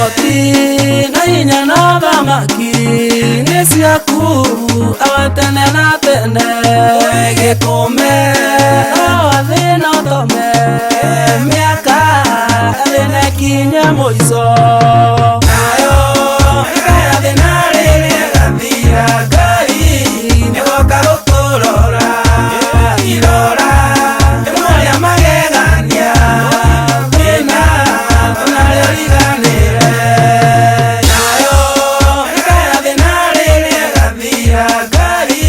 Magoti na inya na thamaki nĩ ciaku awatene na tene gĩkũme no thĩna ũtome mĩaka thĩna kinya mũico nayo ĩkaya thĩna rĩrĩ gathira Ngai nĩgoka gũkũrora irora ĩmwe magegania thĩna onarĩo riganĩre nayo ĩkaya thĩna rĩrĩ gathira Ngai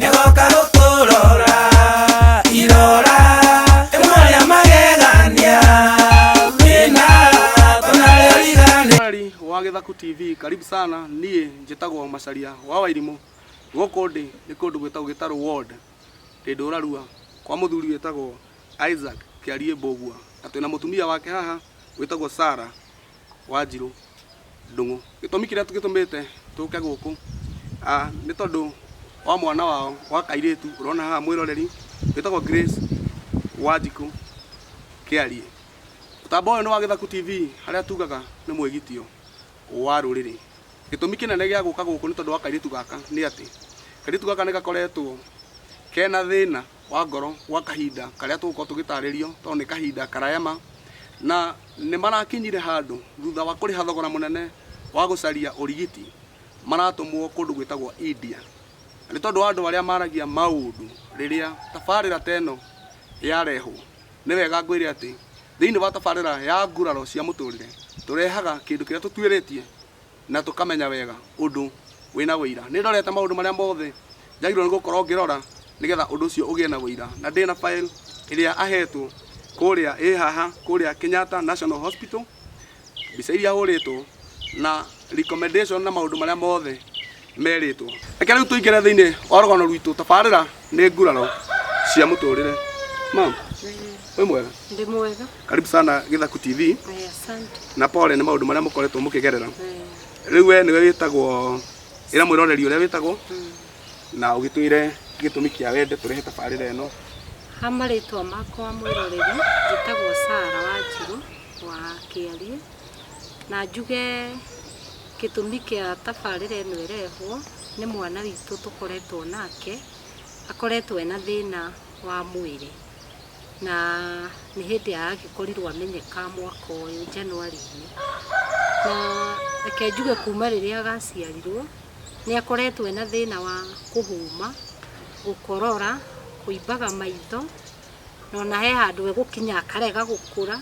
nĩgoka gũkũrora irora ĩmwe magegania thĩna onarĩo riganĩre. Wa Gĩthaku TV, karibu sana. Niĩ njĩtagwo Macharia wa Wairimũ. Gũkũ ndĩ nĩ kũndũ gwĩtagwo Gĩtarũ Ward, ndĩ Rarua kwa mũthuri wĩtagwo Isaac Kĩariĩ Mbũgua, na twĩna mũtumia wake haha wĩtagwo Sarah Wanjirũ Ndung'u. Gĩtũmi kĩrĩa tũgĩtũmĩte tũke gũkũ nĩ tondũ wa mwana wao wa kairĩtu ũrona haha mwĩroreri wĩtagwo Grace Wanjikũ Kĩariĩ. Mũtambo ũyũ nĩ wa Gĩthaku TV harĩa tugaga nĩ mwĩgitio wa rũrĩrĩ. Gĩtũmi kĩnene gĩa gũka gũkũ nĩ tondũ wa kairĩtu gaka nĩ atĩ kairĩtu gaka nĩ gakoretwo kena thĩna wa ngoro gwa kahinda karĩa tũgũkorwo tũgĩtarĩrio tondũ nĩ kahinda karayama, na nĩ marakinyire handũ thutha wa kũrĩha thogora mũnene wa gũcaria ũrigiti maratũmwo kũndũ gwĩtagwo India. Nĩ tondũ wa andũ arĩa maragia maũndũ rĩrĩa tabarĩra teno yarehwo, nĩ wega ngwĩre atĩ thĩinĩ wa tabarĩra ya nguraro cia mũtũrĩre tũrehaga kĩndũ kĩrĩa tũtuĩrĩtie na tũkamenya wega ũndũ wĩna wĩira. Nĩ ndorete maũndũ marĩa mothe njagĩrĩirwo nĩ gũkorwo ngĩrora nĩgetha ũndũ ũcio ũgĩe na wĩira, na ndĩ na file ĩrĩa ahetwo kũrĩa ĩ haha kũrĩa Kenyatta National Hospital, mbica iria hũrĩtwo na recommendation na maũndũ marĩa mothe merĩtwo. Reke rĩu tũingĩre thĩinĩ wa rũgano rwitũ. Tabarĩra nĩ nguraro cia mũtũrĩre. Mam, wĩ mwega? Ndĩ mwega. Karibu sana Gĩthaku TV. Asante. Na pole nĩ maũndũ marĩa mũkoretwo mũkĩgerera. Rĩu we nĩwe wĩtagwo ĩra mwĩroreri ũrĩa wĩtagwo na ũgĩtwĩre gĩtũmi kĩa wende tũrehe tabarĩra ĩno. Ha marĩtwa makwa mwĩroreri njĩtagwo Sarah Wanjirũ wa Kĩariĩ, na njuge gĩtũmi kĩa tabarĩra ĩno ĩrehwo nĩ mwana witũ tũkoretwo nake akoretwo ena thĩna wa mwĩrĩ, na nĩ hĩndĩ agĩkorirwo amenyeka mwaka ũyũ January-inĩ, na reke njuge kuma rĩrĩa agaciarirwo nĩ akoretwo ena thĩna wa kũhũma, gũkorora, kũimbaga maitho, na ona he handũ egũkinya akarega gũkũra,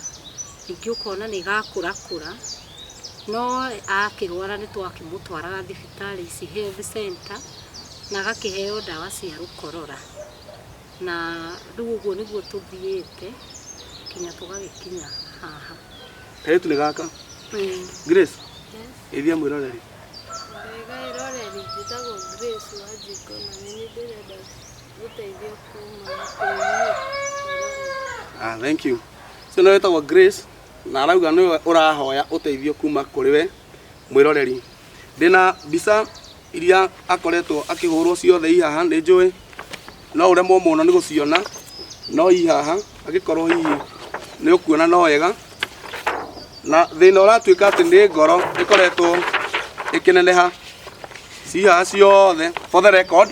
ningĩ ũkona nĩ gakũrakũra. No akĩrwara nĩ twakĩmũtwaraga thibitarĩ ici health center na agakĩheo ndawa cia gũkorora, na rĩu ũguo nĩguo tũthiĩte kinya tũgagĩkinya haha. Kairĩtu nĩ gaka? Grace, ĩthia mwĩroreri. Mwĩroreri njĩtagwo Grace Wanjikũ na nĩ ndĩrenda gũteithio kuma Thank you. So nĩ wĩtagwo Grace na arauga nĩwe ũrahoya ũteithio kuma kũrĩ we mwĩroreri. Ndĩna mbica iria akoretwo akĩhũrwo ciothe ihaha, nĩ njũĩ no ũremwo mũno nĩ gũciona, no ihaha agĩkorwo hihi nĩ ũkuona no wega, na thĩna ũratuĩka atĩ nĩ ngoro ĩkoretwo ĩkĩneneha cihaha ciothe for the record,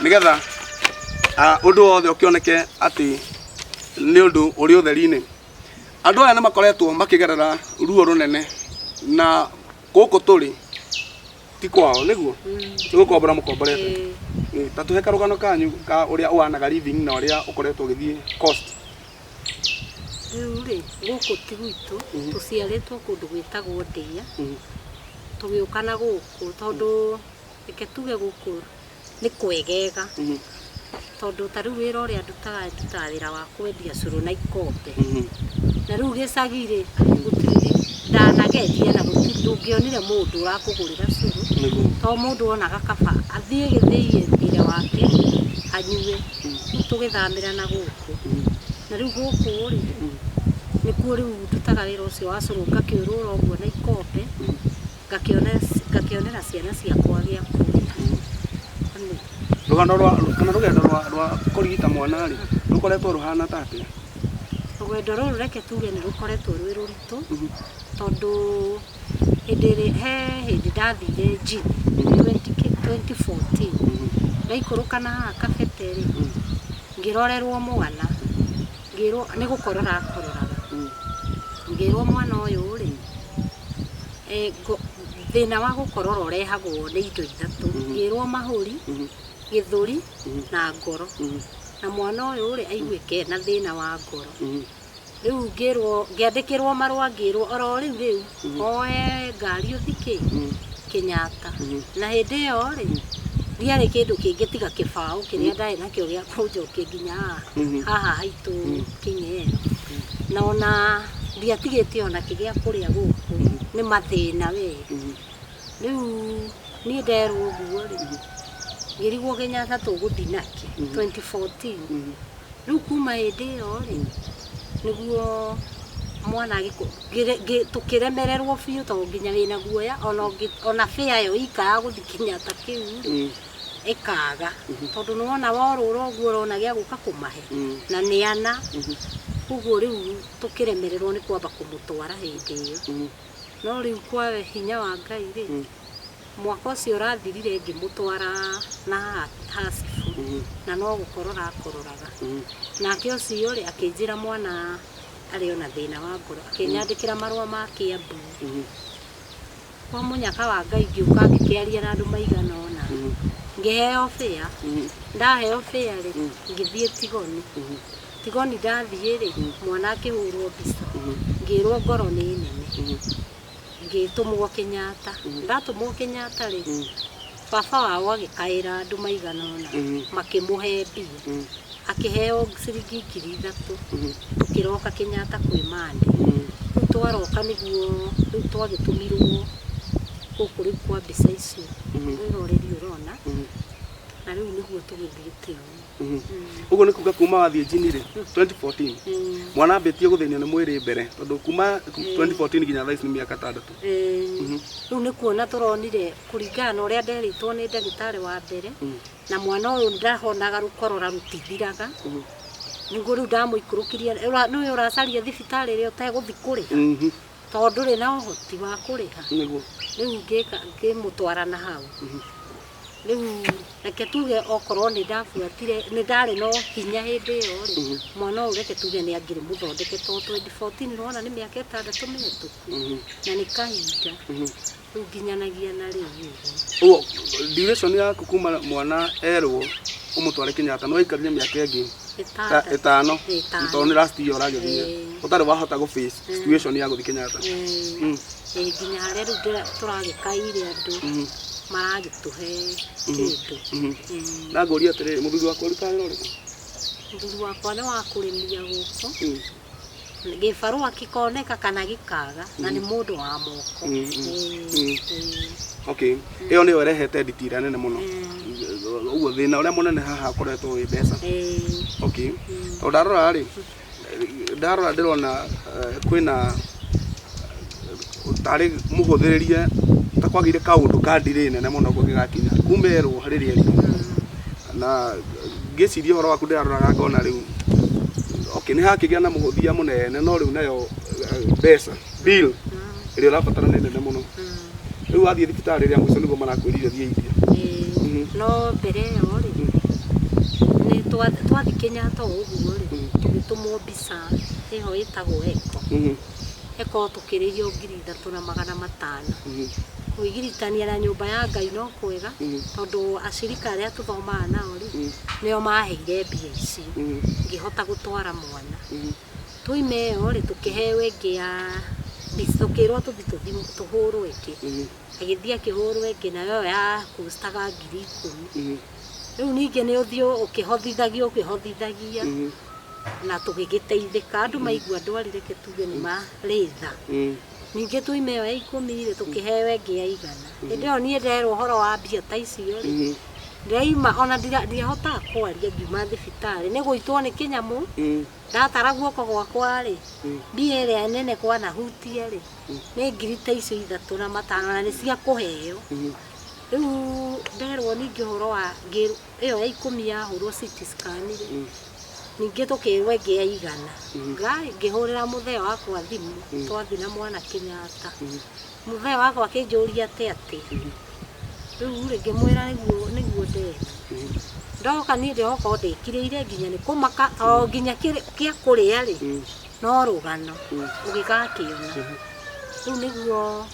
nĩgetha ũndũ wothe ũkĩoneke atĩ nĩ ũndũ ũrĩ ũtheri-inĩ. Andũ aya nĩ makoretwo makĩgerera ruo rũnene, na gũkũ tũrĩ ti kwao nĩguo nĩ gũkombora mũkomborete. Ta tũhe karũgano kanyu ka ũrĩa ũhanaga living na ũrĩa ũkoretwo ũgĩthiĩ coast. Rĩu rĩ gũkũ ti gwitũ, tũciarĩtwo kũndũ gwĩtagwo Ndĩa, tũgĩũka na gũkũ tondũ reke tuge gũkũ nĩ kwegega, tondũ ta rĩu wĩra ũrĩa ndutaga wĩra wa kwendia cũrũ na ikombe, na rĩu gĩcagi-rĩ ndanageria na ndũngĩonire mũndũ ũrakũgũrĩra cũrũ, tondũ mũndũ onaga kaba athiĩ gĩthĩi wĩra wake anyue. Rĩu tũgĩthamĩra na gũkũ, na rĩu gũkũ-rĩ nĩkuo rĩu ndutaga wĩra ũcio wa cũrũ, ngakĩũrũra ũguo na ikombe, ngakĩonera ciana ciakwa gĩa kũrĩa. Rũgano kana rũgendo rwa kũrigita mwana rĩ rũkoretwo ruhana ta atĩa? Rũgendo rũrũ reke tuge nĩ rũkoretwo rwĩ rũritũ, tondũ Hĩndĩ ndathire gym 2014 ndaikũrũka na haha kabete-rĩ ngĩrorerwo mwana ngĩrwo nĩ gũkorora akororaga ngĩrwo mwana ũyũ-rĩ thĩna wa gũkorora ũrehagwo nĩ indo ithatũ ngĩrwo mahũri gĩthũri na ngoro na mwana ũyũ-rĩ aiguĩke na thĩna wa ngoro rĩu ngĩandĩkĩrwo marũa ngĩrwo oro rĩu oe ngari ũthikĩ Kenyatta na hĩndĩ ĩyo-rĩ ndiarĩ kĩndũ kĩngĩ tiga kĩbaũ kĩrĩa ndarĩ nakĩo gĩa kũnjokia nginya haha haitũ Kĩng'ero na ona ndiatigĩte ona kĩgĩa kũrĩa gũkũ nĩ mathĩna we rĩu niĩ nderwo ũguo-rĩ ngĩrigwo Kenyatta tũgũthiĩ nakĩ 2014 rĩu kuma hĩndĩ ĩyo-rĩ nĩguo mwana tũkĩremererwo biũ tondũ nginya wĩna guoya ona fare yo ika ya gũthiĩ Kenyatta kĩu ĩkaga tondũ nĩwona worũra ũguo ũrona gĩa gũka kũmahe na nĩ ana ũguo rĩu tũkĩremererwo nĩ kwamba kũmũtwara hĩndĩ ĩyo no rĩu kwa hinya wa Ngai-rĩ mwaka ũcio ũrathirire ngĩmũtwara na hasifu na no gũkorora akororaga nake ũcio-rĩ akĩnjĩra mwana arĩ ona thĩna wa ngoro akĩnyandĩkĩra marũa ma Kiambu kwa mũnyaka wa Ngai ngĩũka ngĩkĩaria na andũ maigana ũna ngĩheo fare ndaheo fare-rĩ ngĩthiĩ Tigoni ndathiĩ-rĩ mwana akĩhũrwo mbica ngĩrwo ngoro nĩ nene ngĩtũmwo Kenyatta ndatũmwo Kenyatta-rĩ baba wao agĩkaĩra andũ maigana ũna makĩmũhe mbia akĩheo ciringi 3,000 tũkĩroka Kenyatta kwĩ Mande rĩu twaroka nĩguo rĩu twagĩtũmirwo gũkũ rĩu kwa mbica icio wĩroreri ũrona na rĩu nĩguo tũgĩthiĩte ũguo nĩ kuga kuma wathiĩ njini-rĩ 2014 mwana ambĩtie gũthĩnio nĩ mwĩrĩ mbere tondũ kuma 2014 nginya thaa ici nĩ mĩaka 6 rĩu nĩ kuona tũronire kũringana na ũrĩa nderitwo nĩ ndagĩtarĩ wa mbere na mwana ũyũ ndahonaga rũkorora rũtithiraga nĩguo rĩu ndamũikũrũkirie nĩwe ũracaria thibitarĩ ĩrĩa ũtegũthiĩ kũrĩha tondũ ndũrĩ na ũhoti wa kũrĩha rĩu ngĩmũtwara na hau rĩu reke tuge okorwo nĩ ndabuatire nĩ ndarĩ no hinya hĩndĩ ĩyo-rĩ mwana ũyũ reke tuge nĩ angĩrĩ mũthondeke tondũ 2014 nĩwona nĩ mĩaka 6 mĩhĩtũku na nĩ kahinda rĩu nginyanagia na rĩu ũguo duration yaku kuma mwana erwo ũmũtware Kenyatta no aikarire mĩaka ĩngĩ 5 tondũ nĩ last year ũragĩthire ũtarĩ wahota gũ-face situation ya gũthiĩ Kenyatta nginya harĩa rĩu tũragĩkaire andũ maragĩtũhe kĩndũ na ngũria atĩrĩrĩ mũthuri wakwa ũrutaga wĩra ũrĩkũ mũthuri wakwa nĩ wa kũrĩmia gũkũ gĩbarũa gĩkoneka kana gĩkaga na nĩ mũndũ wa moko okay ĩyo nĩyo ĩrehete nditira nene mũno ũguo thĩna ũrĩa mũnene haha ũkoretwo wĩ mbeca okay tondũ ndarora ndĩrona kwĩna tarĩ mũhũthĩrĩrie ta kwagĩire kaũndũ ka ndirĩ nene mũno gũgĩgakinya kumerwo rĩrĩa na ngĩciria ũhoro waku ndĩraroraga ngona rĩu okay nĩ hakĩgĩa na mũhũthia mũnene no rĩu nayo mbeca bill ĩrĩa ũrabatara nĩ nene mũno rĩu wathiĩ thibitarĩ rĩa mũico nĩguo marakwĩrire thiĩ India no mbere ĩyo-rĩ nĩ twathiĩ Kenyatta ũguo-rĩ tũgĩtũmwo mbica ĩho ĩtagwo eko tũkĩrĩhio 3,500 kwĩgiritania na nyũmba ya Ngai no kwega tondũ acirika arĩa tũthomaga nao-rĩ nĩo maheire mbia icio ngĩhota gũtwara mwana tũime ĩyo-rĩ tũkĩheo ĩngĩ ya tũkĩrwo tũthiĩ tũhũrwo ĩngĩ agĩthiĩ akĩhũrwo ĩngĩ nayo ya kũstaga 10,000 rĩu ningĩ nĩ ũthiĩ ũkĩhothithagia na tũgĩgĩteithĩka andũ maigua ndwarire ketuge nĩ marĩtha ningĩ tuime ĩyo ya 10,000 tũkĩheo ĩngĩ ya 100 hĩndĩ ĩyo niĩ nderwo ũhoro wa mbia ta icio-rĩ ndaima ona ndiahotaga kwaria ngiuma thibitarĩ nĩ gũitwo nĩ kĩnyamũ ndatara guoko gwakwa-rĩ mbia ĩrĩa nene kwanahutia-rĩ nĩ ngiri ta icio 3,500 na nĩ cia kũheo rĩu nderwo ningĩ ũhoro wa ĩyo ya 10 yahũrwo CT scan-rĩ ningĩ tũkĩrwo ĩngĩ ya igana ngĩhũrĩra mũthee wakwa thimũ twathi na mwana Kenyatta mũthee wakwa akĩnjũria atĩ rĩu ngĩmwĩra nĩguo ndenda ndoka niĩ ndĩroka ndĩkirĩire nginya nĩ kũmaka o nginya kĩa kũrĩa rĩ no rũgano ũgĩgakĩona rĩu nĩguo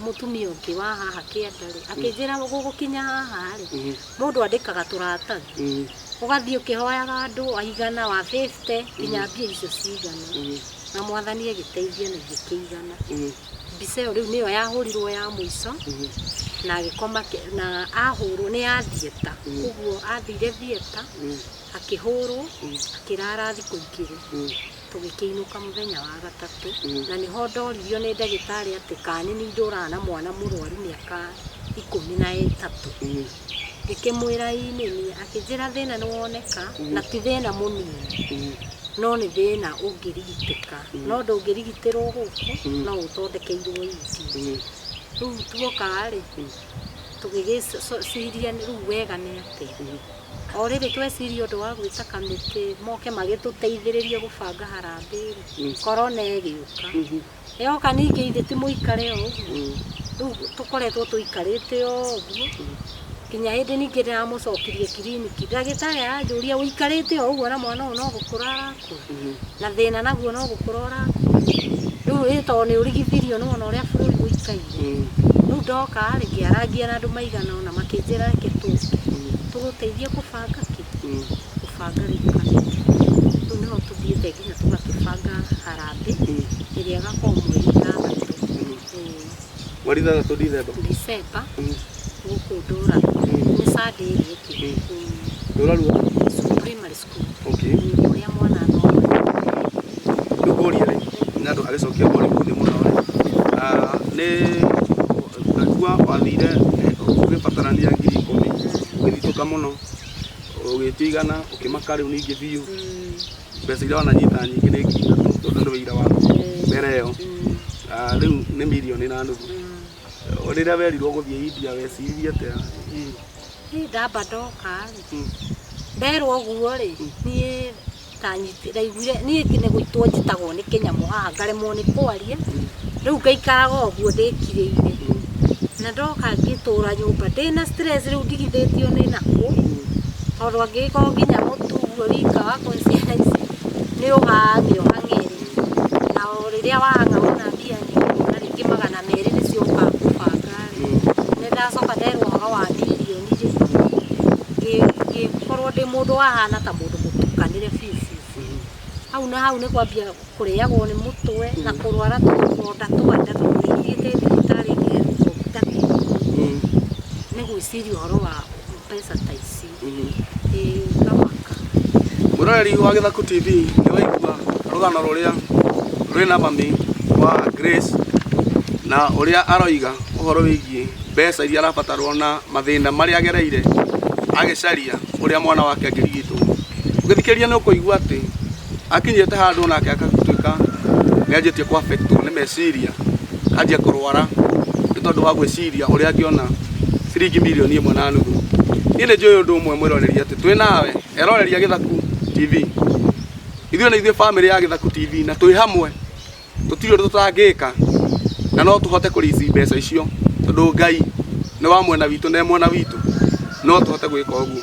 mũtumia ũngĩ wa haha kĩanda rĩ akĩnjĩra gũgũkinya haha rĩ mũndũ andĩkaga tũratathi ũgathiĩ ũkĩhoyaga andũ aigana wa 50 nginya mbia icio cigana na mwathani agĩteithia na igĩkĩigana mbica ĩyo rĩu nĩyo yahũrirwo ya mũico na agĩkoma na ahũrwo nĩ athieta ũguo athire thieta akĩhũrwo akĩrara thikũ igĩrĩ tũgĩkĩinũka mũthenya wa gatatũ na nĩho ndoririo nĩ ndagĩtarĩ atĩ kani nĩ ndũraga na mwana mũrwaru mĩaka 13 ngĩkĩmwĩra inini akĩnjĩra thĩna nĩ woneka na ti thĩna mũnini no nĩ thĩna ũngĩrigitĩka no ndũngĩrigitĩrwo gũkũ no ũthondekeirwo indi rĩu tuoka rĩ tũgĩgĩciria rĩu wega nĩ atĩ o rĩrĩ tweciria ũndũ wa gwĩta kamĩtĩ moke magĩtũteithĩrĩrie gũbanga harambĩ korona ĩgĩũka yoka ningĩ ithe ti mũikare ũguo rĩu tũkoretwo tũikarĩte ũguo kinya hĩndĩ ningĩ ndĩramũcokirie kiriniki ndagĩtarĩ aranjũria ũikarĩte ũguo na mwana ũyũ no gũkũra arakũra na thĩna naguo no gũkũra ũrakũra rĩu tondũ nĩ ũrigithirio nĩwona ũrĩa bũrũri gũikaire rĩu ndoka rĩ ngĩarangia na andũ maigana ũna makĩnjĩra reke tũgũteithie gũbanga gũbanga rĩu kamĩtĩ rĩu nĩho tũthiĩte nginya tũgakĩbanga harambĩ ĩrĩa ĩgakorwo mweri 3 December gũkũ Ndũra nĩ Sunday ĩrĩa Ndũra primary school ũrĩa mwana athoma ndũgũria rĩ na andũ agĩcokia mbori mũthĩ mũno nĩ ngakua wathire ũgĩbatarania 10,000 ũgĩthitũka mũno ũgĩtigana ũkĩmaka rĩu ningĩ biũ mbeca iria wananyita nyingĩ nĩ nginya tondũ nĩ wĩira wa mbere ĩyo rĩu nĩ mirioni na nuthu rĩrĩa werirwo gũthiĩ India wecirie atĩa ndamba ndoka nderwo ũguo rĩ niĩ ndaiguire niĩ nĩ gwitũ njitagwo nĩ kĩnyamũ haha ngaremwo nĩ kwaria rĩu ngaikaraga ũguo ndĩkirĩire na ndoka ngĩtũra nyũmba ndĩna stress rĩu ndigithĩtio nĩ nakũ tondũ angĩkorwo nginya mũtu ũguo wika wakwa ciana ici nĩ ũhang'e na rĩrĩa wahang'a wona mbia nyingĩ na rĩngĩ 200 nĩcio ũkaga kũbanga nĩ ndacoka nderwo ũhoro wa mirioni ngĩkorwo ndĩ mũndũ wahana ta mũndũ mũtukanĩre hau na hau nĩ kwambia kũrĩagwo nĩ mũtwe na kũrwara tũronda twanda tũgĩthiĩte thibitarĩ nĩ gwĩciria ũhoro wa mbeca ta ici ngamaka. Mũroreri wa Gĩthaku TV nĩ waigua rũgano rũrĩa rwĩna mami wa Grace na ũrĩa aroiga ũhoro wĩgiĩ mbeca iria arabatarwo na mathĩna marĩa agereire agĩcaria ũrĩa mwana wake angĩrigitwo. Ũgĩthikĩrĩria nĩ ũkũigua atĩ akinyĩte handũ nake agatuĩka nĩanjĩtie kũ affect nĩ meciria anjia kũrwara nĩ tondũ wa gwĩciria ũrĩa angĩona ciringi mirioni 1.5. Niĩ nĩ njũĩ ũndũ ũmwe mwĩroreri atĩ twĩ nawe eroreria Gĩthaku TV ithuĩ nĩ ithuĩ family ya Gĩthaku TV na twĩ hamwe tũtirĩ ũndũ tũtangĩka na no tũhote kũrĩci mbeca icio tondũ Ngai nĩ wa mwena witũ na mwena witũ no tũhote gwĩka ũguo.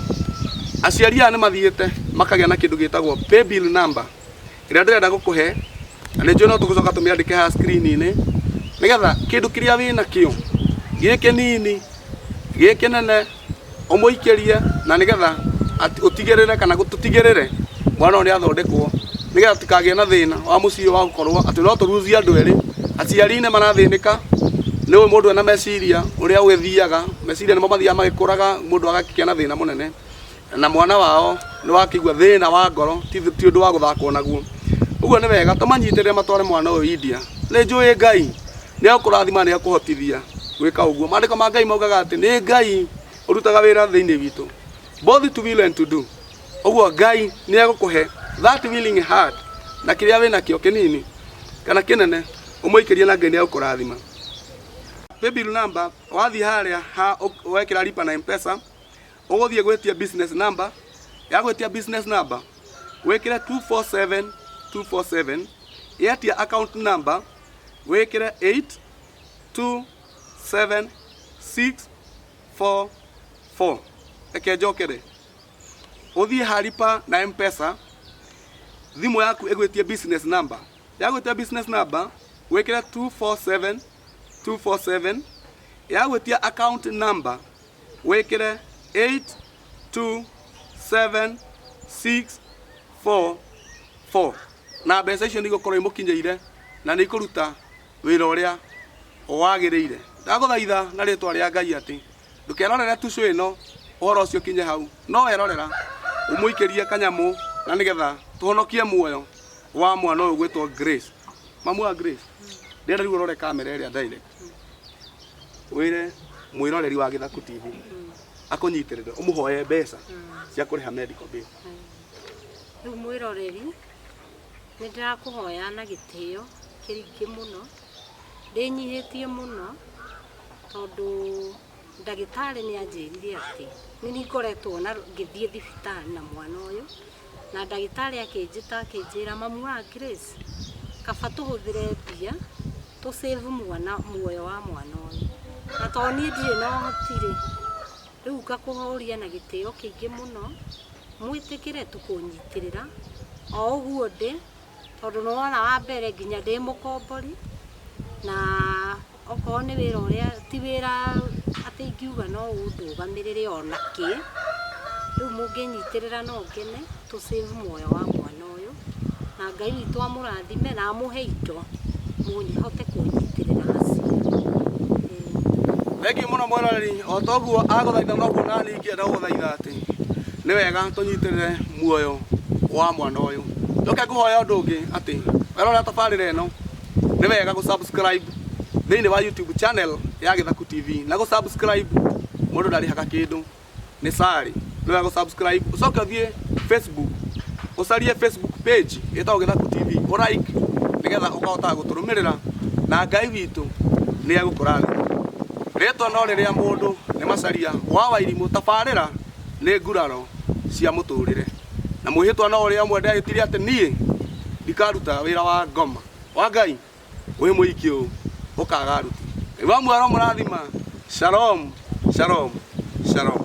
Aciari aya nĩ mathiĩte makagĩa na kĩndũ gĩtagwo pay bill number ĩrĩa ndĩrenda gũkũhe na nĩ njũĩ no tũgũcoka tũmĩandĩke haha screen-inĩ nĩgetha kĩndũ kĩrĩa wĩna kĩo gĩkĩ nini gĩkĩ nene ũmũikĩrie na nĩgetha ũtigĩrĩre kana gũtũtigĩrĩre mwana ũrĩa athondekwo nĩgetha tikagĩe na thĩna wa mũciĩ wa gũkorwo atĩ no tũruzie andũ erĩ aciari nĩ marathĩnĩka nĩ mũndũ ena meciria ũrĩa ũgĩthiaga meciria nĩmo mathiaga magĩkũraga mũndũ agakĩgĩa na thĩna mũnene na mwana wao nĩ wakĩigua thĩna wa ngoro ti ũndũ wa gũthakwo naguo. Ũguo nĩ wega tũmanyitĩrĩre matware mwana ũyũ India. Nĩ njũĩ Ngai nĩ ekũrathima nĩ ekũhotithia gwĩka ũguo. Maandĩko ma Ngai maugaga atĩ nĩ Ngai ũrutaga wĩra thĩinĩ witũ both to will and to do. Ũguo Ngai nĩ egũkũhe that willing heart na kĩrĩa wĩna kĩo kĩnini kana kĩnene ũmũikĩrie na Ngai nĩ egũkũrathima. Pay bill number wathiĩ harĩa wekĩra lipa na M-Pesa ũgũthiĩ gwĩtia business number ya gwĩtia business number wekire 247 Airtel account number wekire 827644. Eke njokere uthie haripa na M-Pesa, thimu yaku igwitie business number, yagwitia business number wekire 247 yagwitia account number wekire 827644 na mbeca icio nigukorwo imukinyeire na nikuruta wira uria wagirire. Ndaguthaitha na ritwa ria Ngai ati ndukerorere tucu ino uhoro ucio kinye hau, no werorera umuikirie kanyamu na nigetha tuhonokie muoyo wa mwana uyu gwitwo Grace. Mamu wa Grace ndenda riu urore kamera iria direct wire mwiroreri wa Githaku TV akunyitirire umuhoye mbeca cia kuriha medical bill. Riu mwiroreri nindirakuhoya na gitio kiringi muno, ndinyihitie muno tondu ndagitari ni anjirire ati ni ngoretwo na ngithie thibitari na mwana uyu, na ndagitari akinjira mamu wa Grace kaba tuhuthire mbia tu save muoyo wa mwana uyu, na to ni ndire no hotire riu ngakuhoria na gitio kingi muno mwitikire tukunyitirira o uguo ndi tondu nona wa mbere nginya ndi mukombori na okorwo ni wira uria ti wira ati ingiuga no undugamirire ona ki riu munginyitirira no ngene tu save muoyo wa mwana uyu, na Ngai witu amurathime na amuhe indo munyihote kunyitirira acio. Thengi muno mweroreri, o toguo aguthaitha no kuona ningi enda guthaitha ati ni wega tunyitirire muoyo wa mwana uyu. Njoke nguhoya undu ungi ati werorera tabarira ino ni wega gusubscribe thiini wa YouTube channel ya Githaku TV, na gusubscribe mundu ndarihaga kindu ni sari, ni wega gusubscribe ucoke uthie Facebook ucarie Facebook page itagwo Githaku TV like nigetha ukahota guturumirira na Ngai witu ni agukurathima. Ritwa no riria mundu ni macaria wa Wairimu, tabarira ni nguraro cia muturire, na mwihitwa no ria mwe ndetire ati nie ndikaruta wira wa ngoma wa Ngai wi muiki u ukaga ruti. Iwa mwaro murathima. Shalom, shalom, shalom.